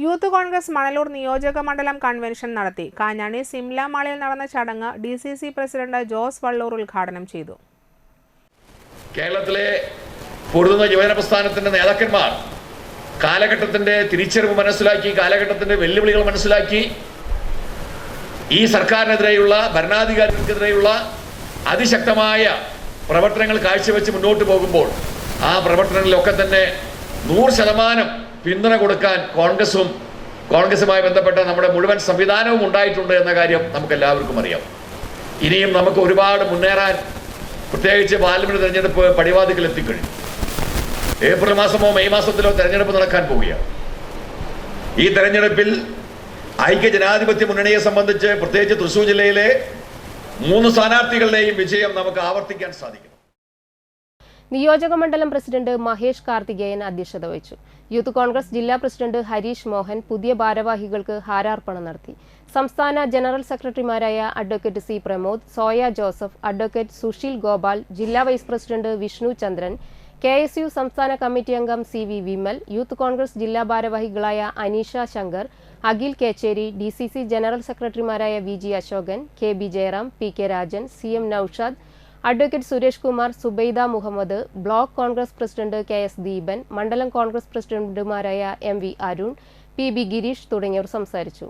Youth Congress Manalur നിയോജക മണ്ഡലം convention നടത്തി. കാഞ്ഞാണി സിംല മാളിൽ നടന്ന ചടങ്ങ് DCC പ്രസിഡന്റ് ജോസ് വള്ളൂർ ഉദ്ഘാടനം ചെയ്തു. കേരളത്തിലെ പൊടുന്ന യുവജന പ്രസ്ഥാനത്തിന്റെ നേതാക്കന്മാർ കാലഘട്ടത്തിന്റെ തിരിച്ചറിവ് മനസ്സിലാക്കി, കാലഘട്ടത്തിന്റെ വെല്ലുവിളികൾ മനസ്സിലാക്കി, ഈ സർക്കാരിനെതിരെയുള്ള ഭരണാധികാരികൾക്കെതിരെയുള്ള അതിശക്തമായ പ്രവർത്തനങ്ങൾ കാഴ്ചവെച്ച് മുന്നോട്ട് പോകുമ്പോൾ ആ പ്രവർത്തനങ്ങളിലൊക്കെ തന്നെ 100% പിന്തുണ കൊടുക്കാൻ കോൺഗ്രസുമായി ബന്ധപ്പെട്ട നമ്മുടെ മുഴുവൻ സംവിധാനവും ഉണ്ടായിട്ടുണ്ട് എന്ന കാര്യം നമുക്ക് എല്ലാവർക്കും അറിയാം. ഇനിയും നമുക്ക് ഒരുപാട് മുന്നേറാൻ, പ്രത്യേകിച്ച് പാർലമെന്റ് തെരഞ്ഞെടുപ്പ് പടിവാതിക്കൽ എത്തിക്കഴിഞ്ഞു. ഏപ്രിൽ മാസമോ മെയ് മാസത്തിലോ തെരഞ്ഞെടുപ്പ് നടക്കാൻ പോവുകയാണ്. ഈ തെരഞ്ഞെടുപ്പിൽ ഐക്യ ജനാധിപത്യ മുന്നണിയെ സംബന്ധിച്ച് പ്രത്യേകിച്ച് തൃശൂർ ജില്ലയിലെ 3 സ്ഥാനാർത്ഥികളുടെയും വിജയം നമുക്ക് ആവർത്തിക്കാൻ സാധിക്കും. നിയോജകമണ്ഡലം പ്രസിഡന്റ് മഹേഷ് കാർത്തികേയൻ അധ്യക്ഷത വഹിച്ചു. യൂത്ത് കോൺഗ്രസ് ജില്ലാ പ്രസിഡന്റ് ഹരീഷ് മോഹൻ പുതിയ ഭാരവാഹികൾക്ക് ഹാരാർപ്പണം നടത്തി. സംസ്ഥാന ജനറൽ സെക്രട്ടറിമാരായ advocate C Pramod, Soya Joseph, advocate Sushil Gopal, ജില്ലാ vice president Vishnu Chandran, KSU സംസ്ഥാന കമ്മിറ്റി അംഗം CV വിമൽ, യൂത്ത് കോൺഗ്രസ് ജില്ലാ ഭാരവാഹികളായ അനീഷ ശങ്കർ, അഖിൽ കേച്ചേരി, DCC ജനറൽ സെക്രട്ടറിമാരായ VG Ashokan, KB Jayaram, PK Rajan, CM Noushad, advocate Suresh Kumar, Zubaida Muhammad, block Congress president KS Deepan, മണ്ഡലം കോൺഗ്രസ് പ്രസിഡന്റുമാരായ MV അരുൺ, PB ഗിരീഷ് തുടങ്ങിയവർ സംസാരിച്ചു.